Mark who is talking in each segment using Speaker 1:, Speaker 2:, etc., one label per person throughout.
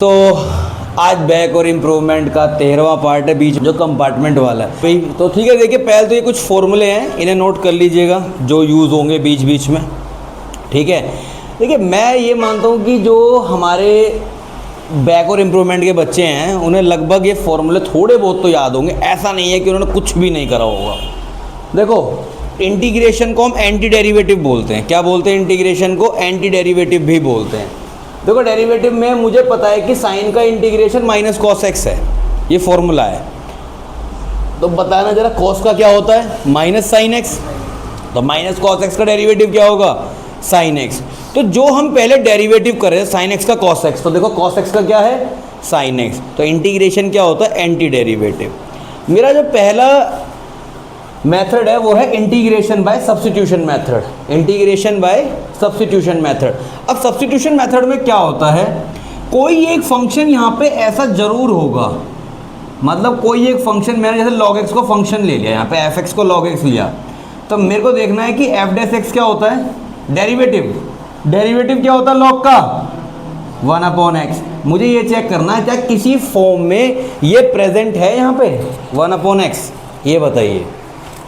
Speaker 1: तो आज बैक और इम्प्रूवमेंट का 13वां पार्ट है, बीच जो कंपार्टमेंट वाला है भाई। तो ठीक है, देखिए पहले तो ये कुछ फॉर्मूले हैं, इन्हें नोट कर लीजिएगा जो यूज़ होंगे बीच बीच में। ठीक है, देखिए मैं ये मानता हूँ कि जो हमारे बैक और इम्प्रूवमेंट के बच्चे हैं उन्हें लगभग ये फॉर्मूले थोड़े बहुत तो याद होंगे। ऐसा नहीं है कि उन्होंने कुछ भी नहीं करा होगा। देखो, इंटीग्रेशन को हम एंटी डेरिवेटिव बोलते हैं। क्या बोलते हैं? इंटीग्रेशन को एंटी डेरिवेटिव भी बोलते हैं। देखो, डेरिवेटिव में मुझे पता है कि साइन का इंटीग्रेशन माइनस कॉस एक्स है, ये फॉर्मूला है। तो बताना जरा, कॉस का क्या होता है? Minus sine x. तो माइनस कॉस एक्स का डेरिवेटिव क्या होगा? Sine x. तो जो हम पहले डेरिवेटिव कर रहे हैं साइन एक्स का कॉस एक्स, तो देखो कॉस एक्स का क्या है? Sine x. तो इंटीग्रेशन क्या होता है? Anti derivative. मेरा जो पहला मेथड है वो है integration by substitution method. Integration by substitution method. अब सब्स्टिट्यूशन मेथड में क्या होता है, कोई एक फंक्शन यहाँ पे ऐसा जरूर होगा, मतलब कोई एक फंक्शन, मैंने जैसे log x को फंक्शन ले लिया, यहाँ पे एफ एक्स को log x लिया, तो मेरे को देखना है कि एफ डैश एक्स क्या होता है? डेरिवेटिव। डेरिवेटिव क्या होता है log का? 1/x। मुझे ये चेक करना है क्या किसी फॉर्म में ये प्रेजेंट है यहाँ पे 1/x? ये बताइए,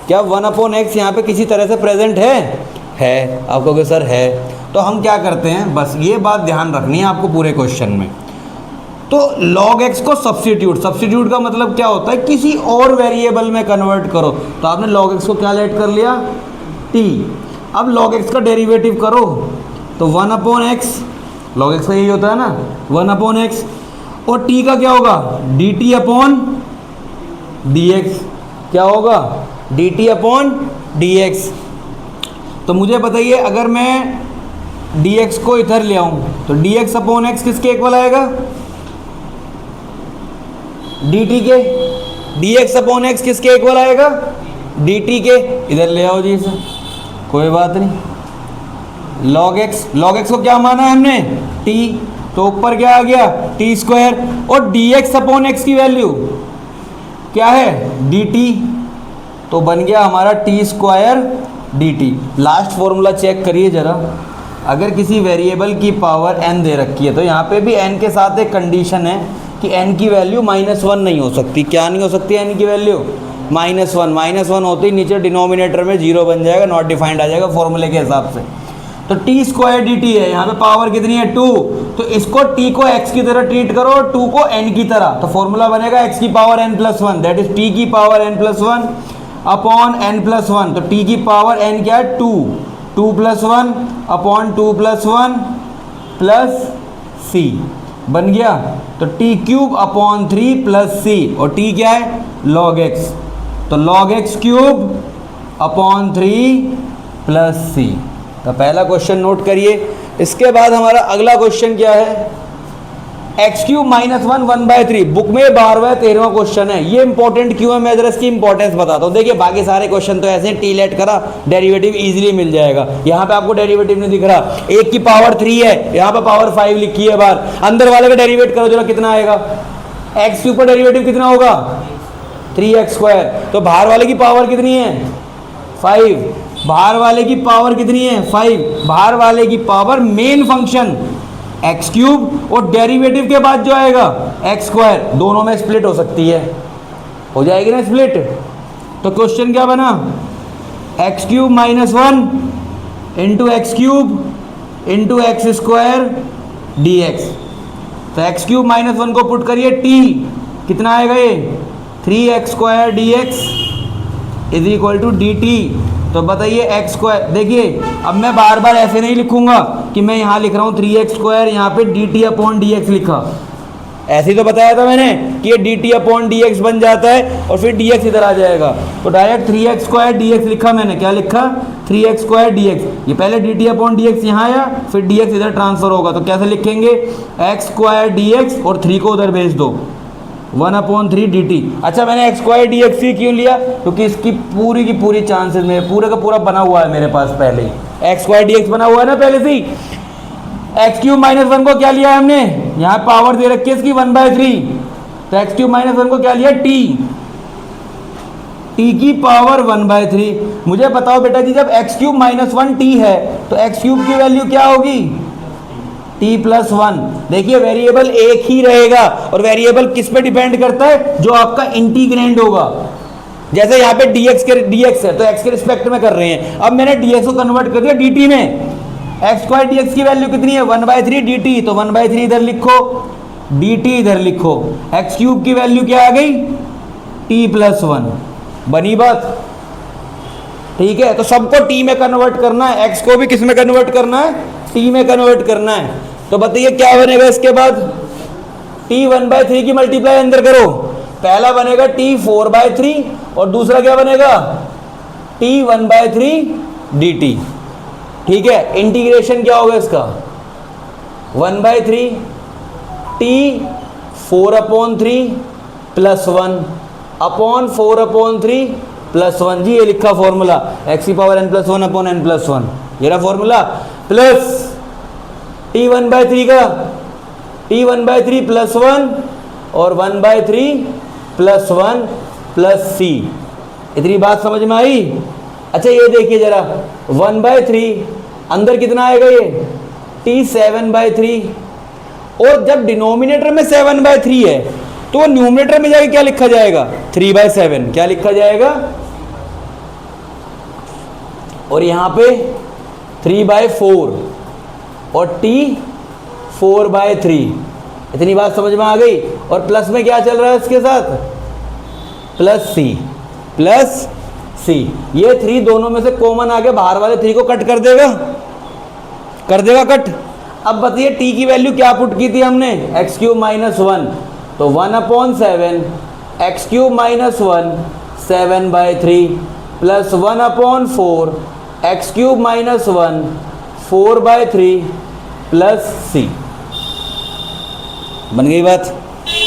Speaker 1: क्या 1/x यहाँ पे किसी तरह से प्रेजेंट है? आप कहोगे सर है। तो हम क्या करते हैं, बस ये बात ध्यान रखनी है आपको पूरे क्वेश्चन में। तो log x को सब्स्टिट्यूट का मतलब क्या होता है? किसी और वेरिएबल में कन्वर्ट करो। तो आपने log x को क्या लेट कर लिया? t। अब log x का डेरिवेटिव करो तो 1/x, log x का यही होता है ना, 1/x। और t का क्या होगा? dt/dx। क्या होगा? dt/dx। तो मुझे बताइए, अगर मैं dx को इधर ले आऊं तो dx/x किसके इक्वल आएगा? dt के। dx/x किसके इक्वल आएगा? dt के। इधर ले आओ जी इसे, कोई बात नहीं। log x को क्या माना है हमने? t। तो ऊपर क्या आ गया? t²। और dx/x की वैल्यू क्या है? dt। तो बन गया हमारा t² dt। Last formula check करिए जरा, अगर किसी वेरिएबल की पावर n दे रखी है तो यहाँ पे भी n के साथ एक कंडीशन है कि n की वैल्यू -1 नहीं हो सकती। क्या नहीं हो सकती n की वैल्यू? -1 होते ही नीचे डिनोमिनेटर में 0 बन जाएगा, नॉट डिफाइंड आ जाएगा फॉर्मूले के हिसाब से। तो t² dt है, यहाँ पे पावर कितनी है? 2। तो इसको t को x की तरह ट्रीट करो और 2 को n की तरह, तो फॉर्मूला बनेगा x की power n+1, that is t की पावर n+1 अपॉन n+1। तो t की पावर n क्या है? 2 2+1 अपॉन 2+1 प्लस c बन गया। तो t³ अपॉन 3 प्लस c, और t क्या है? log x। तो log x³ upon 3 plus c। तो पहला क्वेश्चन नोट करिए। इसके बाद हमारा अगला क्वेश्चन क्या है? x³ -1 1/3। बुक में 12वां 13वां क्वेश्चन है। ये इंपॉर्टेंट क्यों है, मैं जरा इसकी इंपॉर्टेंस बताता हूँ। देखिए बाकी सारे क्वेश्चन तो ऐसे हैं, टी लेट करा डेरिवेटिव इजीली मिल जाएगा। यहाँ पे आपको डेरिवेटिव नहीं दिख रहा, 1 की पावर 3 है, यहाँ पे पावर 5 लिखी है बाहर। अंदर वाले का डेरिवेट करो जरा, कितना आएगा? x³ पर डेरिवेटिव कितना होगा? 3x²। तो बाहर वाले की पावर कितनी है? 5। बाहर वाले की पावर कितनी है? 5। बाहर वाले की पावर मेन फंक्शन x³ और डेरिवेटिव के बाद जो आएगा x², दोनों में स्प्लिट हो सकती है, हो जाएगी ना स्प्लिट। तो क्वेश्चन क्या बना? x³ -1 into x³ into x² dx। तो x³ -1 को पुट करिए, t कितना आएगा? ये 3x² dx is equal to dt। तो बताइए x², देखिए अब मैं बार बार ऐसे नहीं लिखूंगा कि मैं यहाँ लिख रहा हूँ 3x², यहाँ पे dt/dx लिखा। ऐसे ही तो बताया था मैंने कि ये dt/dx बन जाता है और फिर dx इधर आ जाएगा। तो डायरेक्ट 3x² dx लिखा मैंने। क्या लिखा? 3x² dx। ये पहले dt/dx यहाँ आया, फिर dx इधर ट्रांसफर होगा। तो कैसे लिखेंगे? x² dx और 3 को उधर भेज दो, 1/3 dt। अच्छा, मैंने x² dx ही क्यों लिया? क्योंकि इसकी पूरी की पूरी चांसेस में पूरे का पूरा बना हुआ है मेरे पास पहले ही, x² dx बना हुआ है ना पहले से ही। x³ -1 को क्या लिया है हमने? यहाँ पावर दे रखी है इसकी 1/3। तो x³ -1 को क्या लिया? t की पावर 1/3। मुझे बताओ बेटा जी, जब x³ -1 t है तो x³ की वैल्यू क्या होगी? t plus 1। देखिए वेरिएबल एक ही रहेगा और वेरिएबल किस पे डिपेंड करता है, जो आपका इंटीग्रैंड होगा। जैसे यहाँ पे dx है तो x के रिस्पेक्ट में कर रहे हैं, अब मैंने dx को कन्वर्ट कर दिया dt में। एक्स स्क्वायर dx की वैल्यू कितनी है 1/3 dt, तो 1/3 इधर लिखो, dt इधर लिखो। एक्स क्यूब की वैल्यू क्या आ गई t प्लस 1, बनी बात। ठीक है, तो सबको t में कन्वर्ट करना है, x को भी किस में कन्वर्ट करना है, t में कन्वर्ट करना है। तो बताइए क्या बनेगा इसके बाद, t 1/3 की मल्टीप्लाई अंदर करो, पहला बनेगा t 4/3 और दूसरा क्या बनेगा t 1/3 dt। ठीक है, इंटीग्रेशन क्या होगा इसका 1/3 t 4/3 प्लस 1 अपॉन 4/3 प्लस 1। जी ये लिखा फॉर्मूला x की power n plus 1 upon n plus 1, ये रहा फॉर्मूला। प्लस t 1/3 का t 1/3 प्लस 1 और 1/3 प्लस 1 प्लस c। इतनी बात समझ में आई। अच्छा ये देखिए जरा 1/3 अंदर कितना आएगा, ये t 7/3, और जब डिनोमिनेटर में 7/3 है तो न्यूमरेटर में जाके क्या लिखा जाएगा 3/7, क्या लिखा जाएगा, और यहां पे 3/4 और t 4/3। इतनी बात समझ में आ गई। और प्लस में क्या चल रहा है इसके साथ, प्लस c। ये 3 दोनों में से कॉमन आ गया, बाहर वाले 3 को कट कर देगा कट। अब बताइए t की वैल्यू क्या पुट की थी हमने, x³ - 1, तो 1/7 x³ - 1 7/3 plus 1/4 x³ - 1 4/3 plus c। बन गई बात,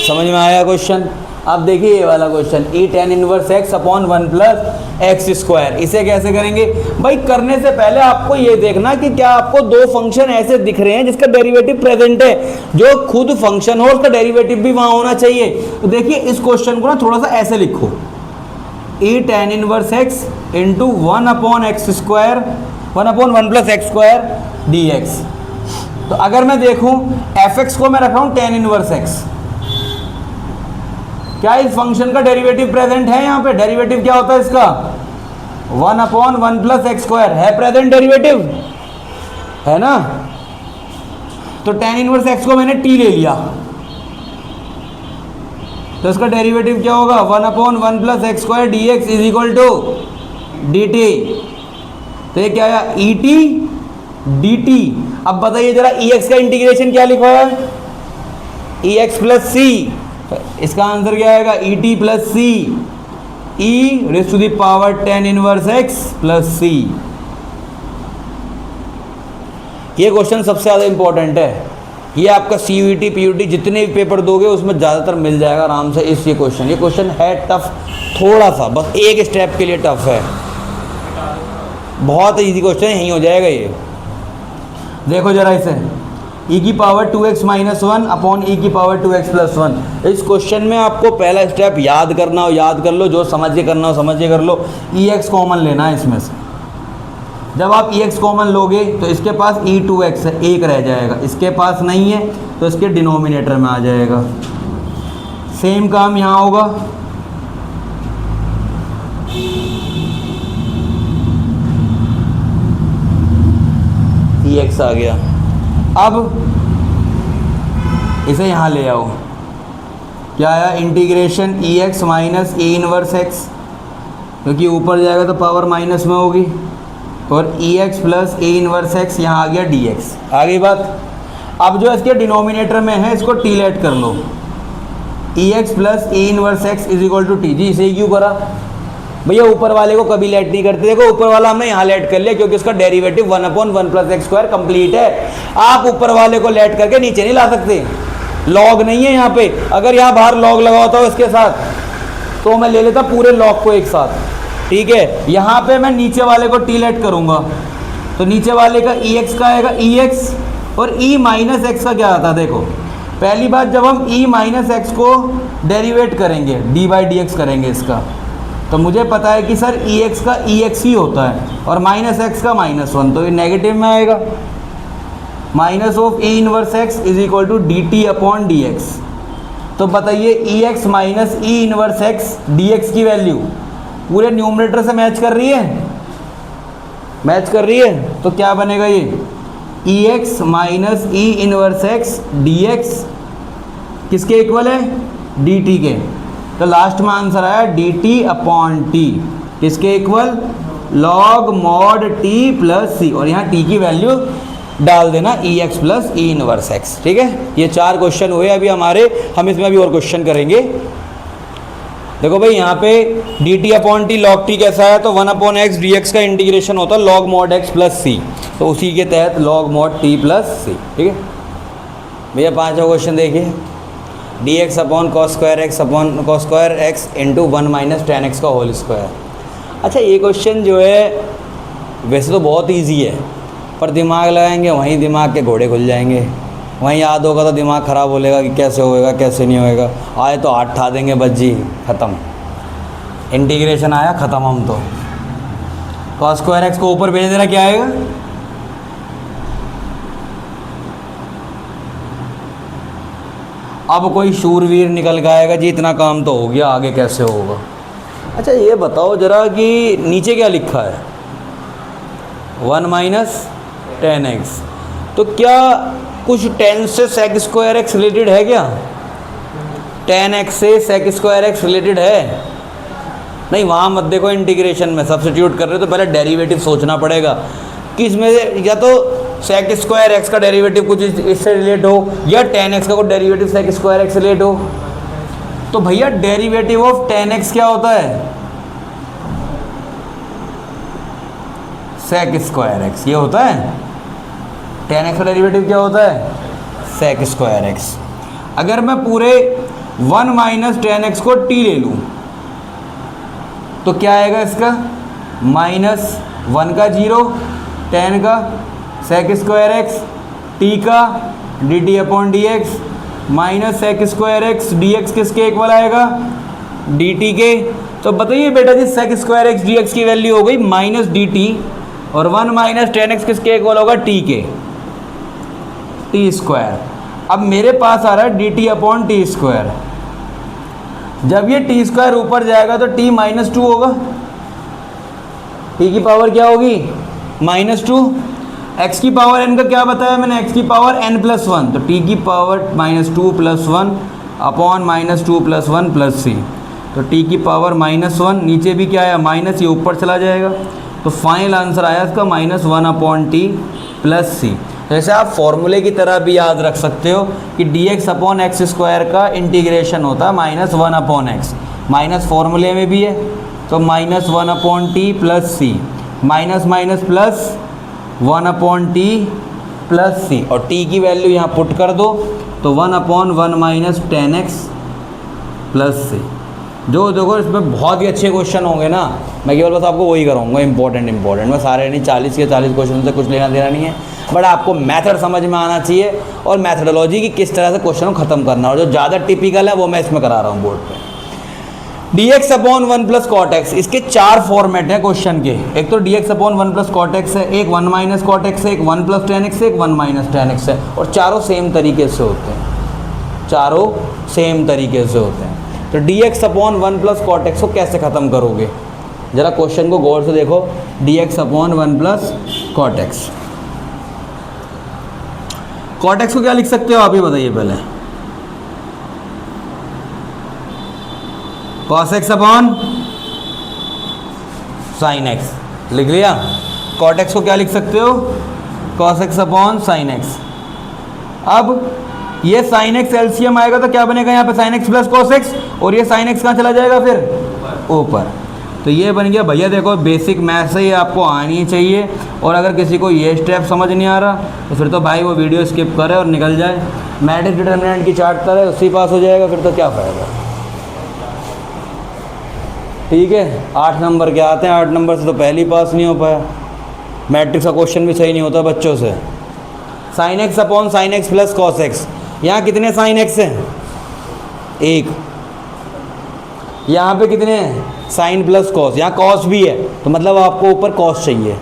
Speaker 1: समझ में आया क्वेश्चन। अब देखिए ये वाला question, e tan inverse x upon 1 plus x square, इसे कैसे करेंगे भाई। करने से पहले आपको ये देखना कि क्या आपको दो फंक्शन ऐसे दिख रहे हैं जिसका डेरिवेटिव प्रेजेंट है, जो खुद फंक्शन हो उसका डेरिवेटिव भी वहां होना चाहिए। तो देखिए इस क्वेश्चन को ना थोड़ा सा ऐसे लिखो, e tan inverse x into 1/x square 1/1 plus x square dx। तो अगर मैं देखूं fx को मैं रखा हूं tan इनवर्स x, क्या इस फंक्शन का डेरिवेटिव प्रेजेंट है? यहाँ पे डेरिवेटिव क्या होता है इसका 1/1 प्लस एक्स स्क्वायर, है प्रेजेंट डेरिवेटिव, है ना। तो tan इनवर्स x को मैंने t ले लिया, तो इसका डेरिवेटिव क्या होगा 1/1 plus x square dx is equal to dt। तो ये क्या आया et dt। अब बताइए जरा ex का इंटीग्रेशन क्या लिखा है, ex प्लस c, इसका आंसर क्या आएगा et plus c e raise to the power tan inverse x plus c। ये क्वेश्चन सबसे ज़्यादा इंपॉर्टेंट है, ये आपका CUET PUT जितने भी पेपर दोगे उसमें ज़्यादातर मिल जाएगा आराम से। ये क्वेश्चन है टफ थोड़ा सा, बस एक स्टेप के लिए टफ है, बहुत इजी क्वेश्चन है, यहीं हो जाएगा ये। देखो जरा इसे e की पावर 2x - 1 अपॉन e की पावर 2x प्लस 1। इस क्वेश्चन में आपको पहला स्टेप याद करना हो याद कर लो, जो समझ के करना हो समझ के कर लो। ex कॉमन लेना है इसमें से, जब आप ex कॉमन लोगे तो इसके पास e2x है, एक रह जाएगा, इसके पास नहीं है तो इसके डिनोमिनेटर में आ जाएगा। सेम काम यहाँ होगा, ex आ गया। अब इसे यहाँ ले आओ, क्या आया इंटीग्रेशन ex माइनस ए इनवर्स x, क्योंकि ऊपर जाएगा तो पावर माइनस में होगी, और ex plus a inverse x यहाँ आ गया dx। आ गई बात। अब जो इसके डिनोमिनेटर में है इसको t लेट कर लो, ex plus a inverse x is equal to t। जी इसे क्यों करा भैया, ऊपर वाले को कभी लेट नहीं करते। देखो ऊपर वाला हमने यहाँ लेट कर लिया क्योंकि उसका derivative 1/1 plus x square complete है। आप ऊपर वाले को लेट करके नीचे नहीं ला सकते, लॉग नहीं है यहाँ पे। अगर यहाँ बाहर लॉग लगा होता हो इसके साथ तो मैं ले लेता पूरे लॉग को एक साथ, ठीक है। यहाँ पे मैं नीचे वाले को टी लेट करूँगा तो नीचे वाले का ex का आएगा ex, और e माइनस एक्स का क्या आता है। देखो पहली बात, जब हम e माइनस एक्स को डेरिवेट करेंगे d/dx करेंगे इसका, तो मुझे पता है कि सर ex का ex ही होता है और माइनस एक्स का -1, तो ये नेगेटिव में आएगा। Minus of e inverse x is equal to d t upon d x. तो बताइए e x minus e inverse x d x की वैल्यू पूरे न्यूमरेटर से मैच कर रही है, मैच कर रही है। तो क्या बनेगा ये e x minus e inverse x d x किसके इक्वल है, डी टी के। तो लास्ट में आंसर आया डी टी अपॉन टी किसके equal, log mod t plus c, और यहाँ टी की वैल्यू डाल देना e x plus e inverse x. ठीक है, ये 4 क्वेश्चन हुए अभी हमारे, हम इसमें अभी और क्वेश्चन करेंगे। देखो भाई यहाँ पे D t upon T log T कैसा है, तो 1 अपॉन एक्स डी एक्स का इंटीग्रेशन होता है log mod x plus c, तो उसी के तहत लॉग मॉड टी प्लस सी। ठीक है भैया, 5वां क्वेश्चन देखिए, D x upon cos square x into 1 minus ten x का होल स्क्वायर। अच्छा ये क्वेश्चन जो है वैसे तो बहुत ईजी है, पर दिमाग लगाएंगे वहीं दिमाग के घोड़े खुल जाएंगे, वहीं याद होगा तो दिमाग ख़राब बोलेगा कि कैसे होएगा कैसे नहीं होएगा। आए तो 8 ठा देंगे बस जी, ख़त्म, इंटीग्रेशन आया ख़त्म। हम तो कॉस स्क्वायर एक्स को ऊपर भेज देना, क्या आएगा, अब कोई शूरवीर निकल के आएगा जी, इतना काम तो हो गया, आगे कैसे होगा। अच्छा ये बताओ जरा कि नीचे क्या लिखा है, 1 माइनस टेन एक्स, तो क्या कुछ 10 से सेक स्क्वायर एक्स रिलेटेड है क्या, 10x से सेक स्क्वायर एक्स रिलेटेड है? नहीं, वहाँ मत देखो, इंटीग्रेशन में सब्स्टिट्यूट कर रहे हो तो पहले डेरिवेटिव सोचना पड़ेगा कि इसमें या तो सेक स्क्वायर एक्स का डेरिवेटिव कुछ इससे रिलेट हो, या 10x का कोई डेरिवेटिव सेक स्क्वायर एक्स रिलेट हो। तो भैया डेरिवेटिव ऑफ 10x क्या होता है, सेक स्क्वायर एक्स, ये होता है 10x का डेरिवेटिव क्या होता है, सेक स्क्वायर एक्स। अगर मैं पूरे 1 माइनस 10x को t ले लूँ तो क्या आएगा इसका, माइनस 1 का 0, 10 का सेक स्क्वायर एक्स, t का d t upon d x, minus sec square x d x किसके इक्वल आएगा, डी टी के। तो बताइए बेटा जी, sec square x d x की वैल्यू हो गई माइनस डी टी, और 1 माइनस 10x किसके इक्वल होगा, t के, टी स्क्वायर। अब मेरे पास आ रहा है d t upon T square, जब ये टी स्क्वायर ऊपर जाएगा तो t माइनस 2 होगा, t की पावर क्या होगी, माइनस 2, x की पावर n का क्या बताया मैंने, x की पावर n प्लस 1, तो t की power minus 2 plus 1 upon minus 2 plus 1 plus c, तो t की पावर माइनस 1, नीचे भी क्या आया माइनस, ये ऊपर चला जाएगा, तो फाइनल आंसर आया इसका माइनस 1 अपॉन टी प्लस सी। जैसे आप फॉर्मूले की तरह भी याद रख सकते हो कि D x upon x square का इंटीग्रेशन होता है माइनस 1 अपॉन एक्स, माइनस फॉर्मूले में भी है, तो minus 1 upon t plus c, minus minus plus 1 upon t plus c, और टी की वैल्यू यहाँ पुट कर दो तो 1 अपॉन 1 माइनस 10x प्लस सी। जो देखो इसमें बहुत ही अच्छे क्वेश्चन होंगे ना, मैं केवल बस आपको वही कराऊंगा इंपॉर्टेंट, मैं सारे नहीं 40 के 40 क्वेश्चन से कुछ लेना देना नहीं है, बट आपको मेथड समझ में आना चाहिए और मैथडोलॉजी की किस तरह से क्वेश्चन को ख़त्म करना, और जो ज़्यादा टिपिकल है वो मैं इसमें करा रहा हूँ बोर्ड पे। D x upon 1 plus cot x, इसके 4 फॉर्मेट हैं क्वेश्चन के। एक तो d x upon 1 plus cot x है, एक 1 माइनस कॉट एक्स है, एक 1 प्लस टेन एक्स है, एक 1 माइनस टेन एक्स है, और चारों सेम तरीके से होते हैं, चारों सेम तरीके से होते हैं। तो d x upon 1 plus cot x को कैसे ख़त्म करोगे, ज़रा क्वेश्चन को गौर से देखो। D x upon 1 plus cot x, cot x को क्या लिख सकते हो आप, ये बताइए पहले, cos x upon sine x लिख लिया। कॉट एक्स को क्या लिख सकते हो, cos x upon sine x. अब ये साइन एक्स एलसीएम आएगा तो क्या बनेगा यहाँ पे, sign x plus cos x, और ये साइन एक्स कहाँ चला जाएगा फिर ऊपर, तो ये बन गया। भैया देखो बेसिक मैथ से ये आपको आनी चाहिए, और अगर किसी को ये स्टेप समझ नहीं आ रहा तो फिर तो भाई वो वीडियो स्किप करे और निकल जाए, मैट्रिक्स डिटरमिनेंट की चार्ट करे, उससे पास हो जाएगा, फिर तो क्या फ़ायदा। ठीक है, 8 नंबर के आते हैं, 8 नंबर से तो पहले ही पास नहीं हो पाया, मैट्रिक्स का क्वेश्चन भी सही नहीं होता बच्चों से। Sine x upon sine x plus cos x, यहाँ कितने साइन एक्स हैं, 1, यहाँ पे कितने हैं साइन प्लस कॉस, यहाँ कॉस भी है, तो मतलब आपको ऊपर कॉस चाहिए,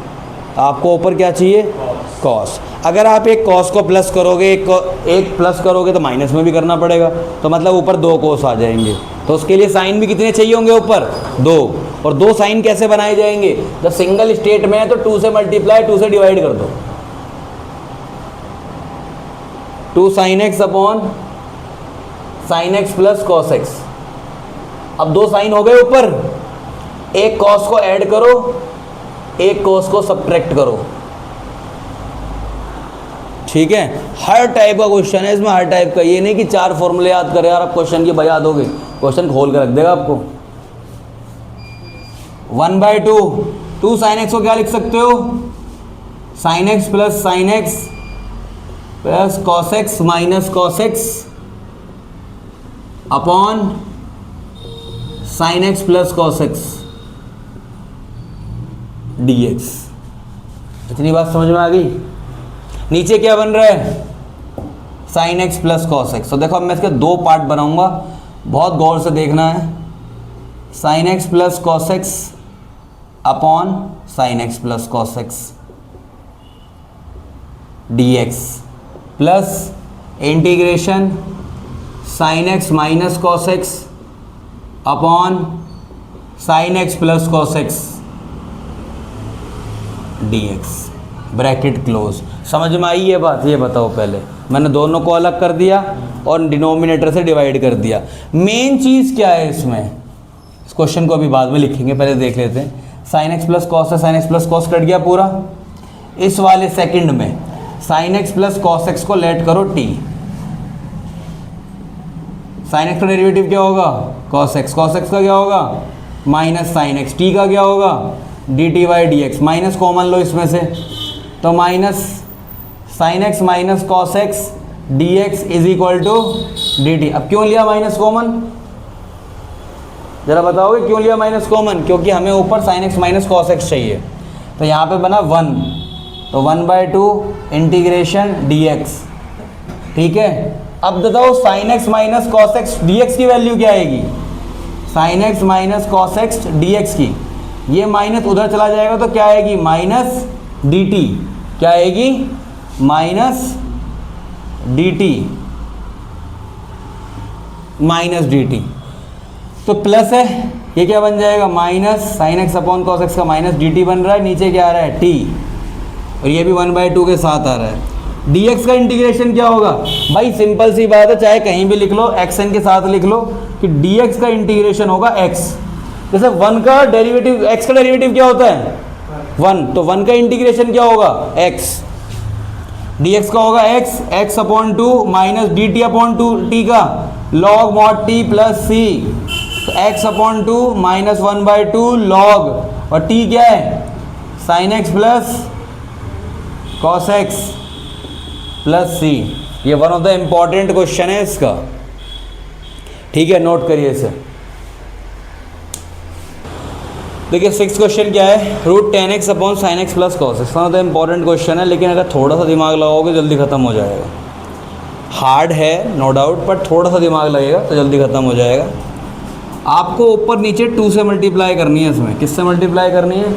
Speaker 1: आपको ऊपर क्या चाहिए, कॉस। अगर आप एक कॉस को प्लस करोगे, एक प्लस करोगे तो माइनस में भी करना पड़ेगा, तो मतलब ऊपर 2 कॉस आ जाएंगे। तो उसके लिए साइन भी कितने चाहिए होंगे ऊपर? 2। और 2 साइन कैसे बनाए जाएंगे? जब सिंगल स्टेट में है तो 2 से मल्टीप्लाई, 2 से डिवाइड कर दो। 2 sine x upon sine x plus cos x. अब 2 साइन हो गए ऊपर, एक कॉस को ऐड करो, एक कॉस को सब्ट्रैक्ट करो। ठीक है, हर टाइप का क्वेश्चन है इसमें, हर टाइप का। ये नहीं कि 4 फॉर्मूले याद करें यार आप क्वेश्चन की बजा दोगे, क्वेश्चन खोल के रख देगा आपको। 1/2 2 साइन एक्स को क्या लिख सकते हो? Sign x plus sign x plus cos x minus cos x upon sine x plus cos x dx। इतनी बात समझ में आ गई? नीचे क्या बन रहा है? Sine x plus cos x. तो देखो अब मैं इसके 2 पार्ट बनाऊंगा, बहुत गौर से देखना है। Sine x plus cos x upon sine x plus cos x dx plus integration sign x minus cos x upon sine x plus cos x dx, bracket close. समझ में आई ये बात? ये बताओ पहले, मैंने दोनों को अलग कर दिया और डिनोमिनेटर से डिवाइड कर दिया। मेन चीज़ क्या है इसमें? इस क्वेश्चन को अभी बाद में लिखेंगे, पहले देख लेते हैं। साइन एक्स प्लस कॉस है, sine x plus cos cut गया पूरा। इस वाले सेकंड में sign x plus cos x को लेट करो t। साइन एक्स का डेरिवेटिव क्या होगा? Cos x. कॉस एक्स का क्या होगा? Minus sine x. टी का क्या होगा? D t by d x. Minus common लो इसमें से, तो minus sine x minus cos x d x is equal to d t. अब क्यों लिया माइनस कॉमन? जरा बताओगे क्यों लिया माइनस कॉमन? क्योंकि हमें ऊपर sign x minus cos x चाहिए, तो यहाँ पे बना 1, तो 1/2 इंटीग्रेशन डी एक्स। ठीक है, अब बताओ sign x minus cos x d x की वैल्यू क्या आएगी? Sign x minus cos x d x की, ये माइनस उधर चला जाएगा तो क्या आएगी? Minus d T. क्या आएगी? Minus d T, minus d T. तो प्लस है, ये क्या बन जाएगा? Minus sine x upon cos x का माइनस डी टी बन रहा है, नीचे क्या आ रहा है? टी, और ये भी 1/2 के साथ आ रहा है। dx का इंटीग्रेशन क्या होगा? भाई सिंपल सी बात है, चाहे कहीं भी लिख लो, xn के साथ लिख लो कि dx का इंटीग्रेशन होगा x। जैसे 1 का डेरिवेटिव, x का डेरिवेटिव क्या होता है? 1, तो 1 का इंटीग्रेशन क्या होगा? x। dx का होगा x upon 2 minus d t upon 2 t का log mod t plus c, तो x अपॉन 2 माइनस 1/2 log, और t क्या है? Sine x plus cos x plus c. ये one of the important question है इसका। ठीक है, नोट करिए इसे। देखिए 6th क्वेश्चन क्या है? Root 10x upon sine x plus cos x. One of the important question है, लेकिन अगर थोड़ा सा दिमाग लगाओगे जल्दी ख़त्म हो जाएगा। हार्ड है नो डाउट, पर थोड़ा सा दिमाग लगेगा तो जल्दी ख़त्म हो जाएगा। आपको ऊपर नीचे 2 से मल्टीप्लाई करनी है। इसमें किससे मल्टीप्लाई करनी है?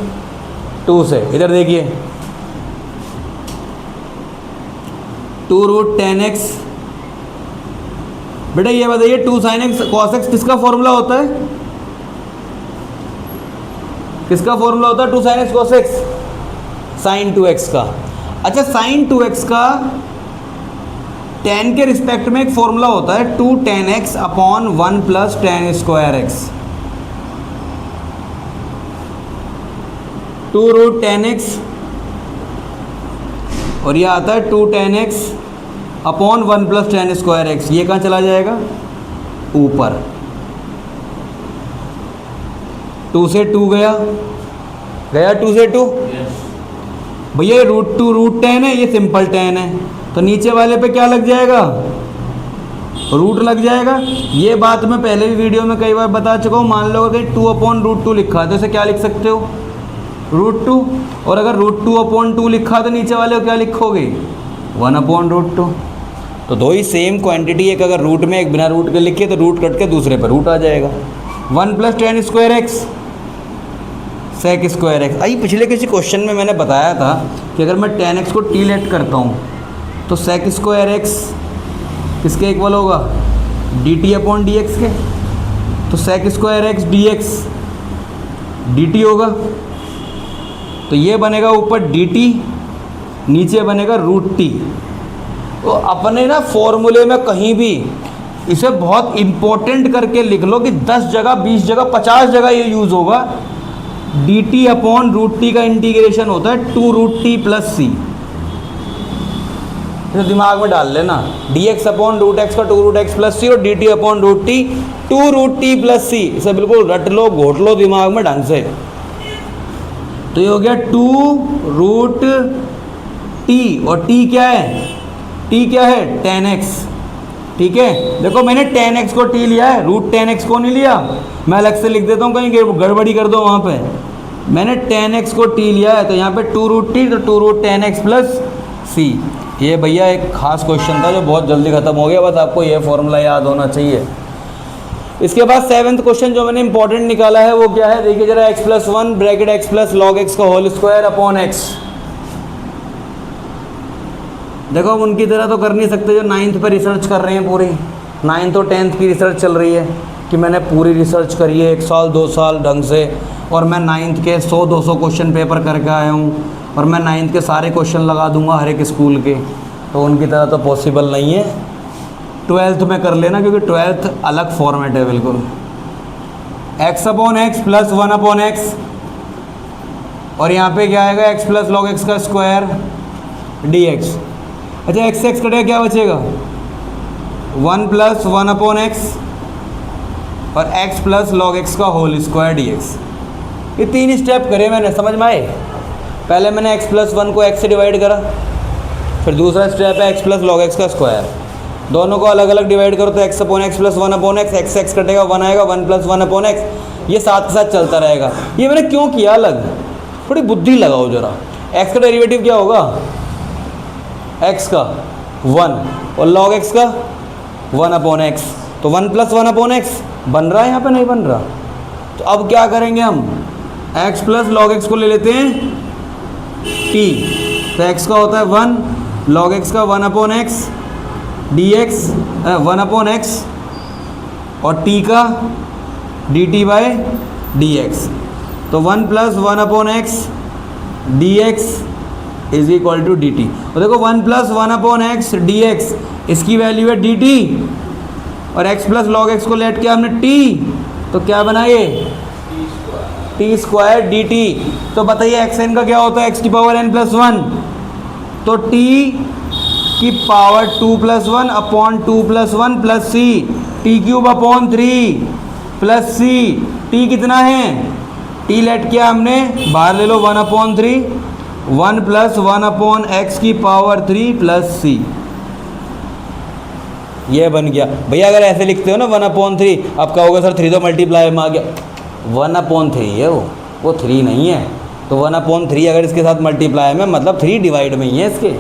Speaker 1: 2 से। इधर देखिए 2 रूट 10x। बेटा ये बताइए 2 साइन एक्स कॉस एक्स किसका फॉर्मूला होता है? किसका फॉर्मूला होता है 2 sine x cos x? Sine 2x का। अच्छा, साइन 2x का tan के रिस्पेक्ट में एक फॉर्मूला होता है 2 tan x upon 1 plus tan square x. 2 root 10x और ये आता है 2 tan x upon 1 plus tan square x. ये कहाँ चला जाएगा? ऊपर। 2 से 2 गया 2 से 2। भैया ये रूट 2 रूट 10 है, ये सिंपल 10 है, तो नीचे वाले पे क्या लग जाएगा? रूट लग जाएगा। ये बात मैं पहले भी वीडियो में कई बार बता चुका हूँ। मान लो अगर 2 अपॉन रूट 2 लिखा है तो इसे क्या लिख सकते हो? रूट 2। और अगर रूट 2 अपॉन 2 लिखा तो नीचे वाले को क्या लिखोगे? 1 अपॉन रूट 2। तो दो ही सेम क्वांटिटी, एक अगर रूट में एक बिना रूट के लिखिए तो रूट कट के दूसरे पर रूट आ जाएगा। 1 plus tan square x sec square x. आई पिछले किसी क्वेश्चन में मैंने बताया था कि अगर मैं tan x को t लेट करता हूँ तो सेक स्क्वायर एक्स किसके इक्वल होगा, dt अपॉन डी एक्स के। तो sec square x d x d t होगा, तो ये बनेगा ऊपर डी टी, नीचे बनेगा रूट टी। तो अपने ना फॉर्मूले में कहीं भी इसे बहुत इम्पोर्टेंट करके लिख लो कि 10 जगह 20 जगह 50 जगह ये यूज़ होगा। D t upon root t का इंटीग्रेशन होता है 2 रूट टी प्लस सी। तो दिमाग में डाल लेना, d x upon root x का 2 रूट एक्स प्लस सी और d t upon root t 2 root t plus c. इसे बिल्कुल रट लो, घोट लो दिमाग में ढंग से। तो ये हो गया 2 रूट टी, और टी क्या है, टी क्या है tan x। ठीक है, देखो मैंने tan x को t लिया है, रूट tan x को नहीं लिया। मैं अलग से लिख देता हूँ, कहीं गड़बड़ी कर दो वहाँ पे। मैंने tan x को t लिया है, तो यहाँ पे 2 रूट टी, तो 2 root tan x plus c. ये भैया एक खास क्वेश्चन था जो बहुत जल्दी ख़त्म हो गया, बस आपको ये फॉर्मूला याद होना चाहिए। इसके बाद 7th क्वेश्चन जो मैंने इंपॉर्टेंट निकाला है वो क्या है, देखिए जरा, x plus 1 bracket x plus log x का होल स्क्वायर अपॉन x। देखो अब उनकी तरह तो कर नहीं सकते जो 9th पे रिसर्च कर रहे हैं, पूरी 9th और 10th की रिसर्च चल रही है कि मैंने पूरी रिसर्च करी है 1 साल 2 साल ढंग से, और मैं 9th के 100-200 क्वेश्चन पेपर करके आया हूँ, और मैं 9th के सारे क्वेश्चन लगा दूंगा हर एक स्कूल के। तो उनकी तरह तो पॉसिबल नहीं है। 12th में कर लेना, क्योंकि 12th अलग फॉर्मेट है बिल्कुल। x upon x plus 1 upon x, और यहाँ पे क्या आएगा, x प्लस लॉग एक्स का स्क्वायर डी एक्स। अच्छा, x से x कटेगा, क्या बचेगा, 1 प्लस 1 अपॉन एक्स और x प्लस लॉग एक्स का होल स्क्वायर डी एक्स। ये 3 स्टेप करे मैंने, समझ में आए। पहले मैंने x प्लस 1 को x से डिवाइड करा, फिर दूसरा स्टेप है x प्लस लॉग एक्स का स्क्वायर। दोनों को अलग अलग डिवाइड करो तो x upon x plus 1 upon x, x से x कटेगा 1 आएगा, 1 प्लस 1 अपॉन एक्स। ये साथ के साथ चलता रहेगा। ये मैंने क्यों किया अलग, थोड़ी बुद्धि लगाओ जरा। x का डेरिवेटिव क्या होगा, x का 1 और log x का 1 अपॉन एक्स, तो 1 प्लस 1 अपॉन एक्स बन रहा है, यहाँ पे नहीं बन रहा। तो अब क्या करेंगे हम, x प्लस लॉग एक्स को ले लेते हैं t, तो x का होता है 1, log x का 1 upon x d x 1 upon x, और t का d t by d x. तो 1 plus 1 upon x d x is equal to d t. और देखो 1 plus 1 upon x d x, इसकी वैल्यू है डी टी, और x plus log x को let किया हमने t, तो क्या बना ये टी स्क्वायर डी टी। तो बताइए एक्स एन का क्या होता है, x की पावर n प्लस 1, तो t की power 2 plus 1 upon 2 plus 1 plus c, t cube upon 3 plus c. T कितना है, टी लेट किया हमने, बाहर ले लो 1 अपॉन 3, 1 प्लस 1 अपॉन एक्स की पावर 3 प्लस सी। ये बन गया भैया। अगर ऐसे लिखते हो ना 1 अपॉन 3, अब कहोगे सर 3 तो मल्टीप्लाई में आ गया। 1 अपॉन 3 है वो 3 नहीं है। तो 1 अपॉन 3 अगर इसके साथ मल्टीप्लाई में, मतलब 3 डिवाइड में ही है इसके,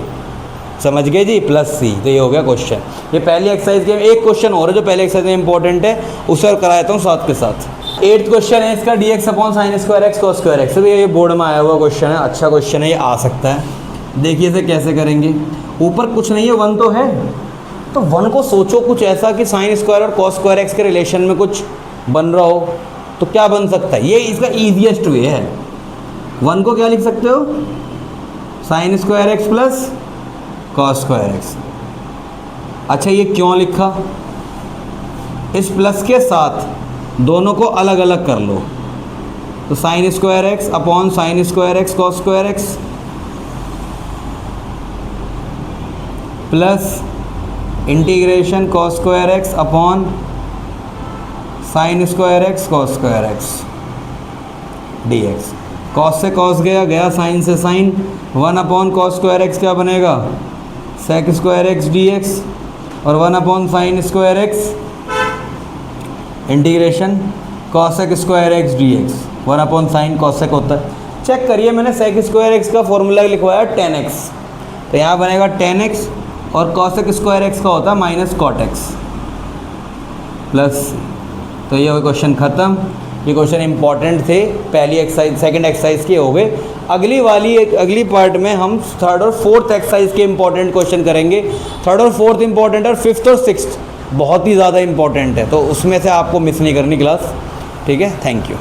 Speaker 1: समझ गए जी, प्लस सी। तो ये हो गया क्वेश्चन। ये पहली एक्सरसाइज के एक क्वेश्चन और है जो पहले एक्सरसाइज में इंपॉर्टेंट है, उसे और कराता हूँ साथ के साथ। 8th क्वेश्चन है इसका, D x upon sine square x cos square x. ये बोर्ड में आया हुआ क्वेश्चन है, अच्छा क्वेश्चन है, ये आ सकता है। देखिए इसे कैसे करेंगे। ऊपर कुछ नहीं है, 1 तो है, तो 1 को सोचो कुछ ऐसा कि साइन स्क्वायर और कॉस स्क्वायर एक्स के रिलेशन में कुछ बन रहा हो, तो क्या बन सकता है। ये इसका ईजिएस्ट वे है। 1 को क्या लिख सकते हो, sign square x plus cos square x. अच्छा ये क्यों लिखा, इस प्लस के साथ दोनों को अलग अलग कर लो, तो sine square x upon sine square x cos square x plus integration cos square x upon sine square x cos square x d x. Cos से कॉस गया, गया साइन से साइन, 1 अपॉन कॉस स्क्वायर एक्स क्या बनेगा, sec square x d x, और 1 अपॉन sine square x integration cosec square x d x. 1 अपॉन साइन कॉसेक होता है। चेक करिए, मैंने सेक स्क्वायर एक्स का फॉर्मूला लिखवाया tan x, तो यहाँ बनेगा tan x, और कॉसेक स्क्वायर एक्स का होता है माइनस कॉट एक्स प्लस। तो ये क्वेश्चन ख़त्म। ये क्वेश्चन इंपॉर्टेंट थे, पहली एक्सरसाइज सेकंड एक्सरसाइज के हो गए। अगली पार्ट में हम थर्ड और फोर्थ एक्सरसाइज के इंपॉर्टेंट क्वेश्चन करेंगे। थर्ड और फोर्थ इंपॉर्टेंट और फिफ्थ और सिक्स्थ बहुत ही ज़्यादा इंपॉर्टेंट है, तो उसमें से आपको मिस नहीं करनी क्लास। ठीक है, थैंक यू।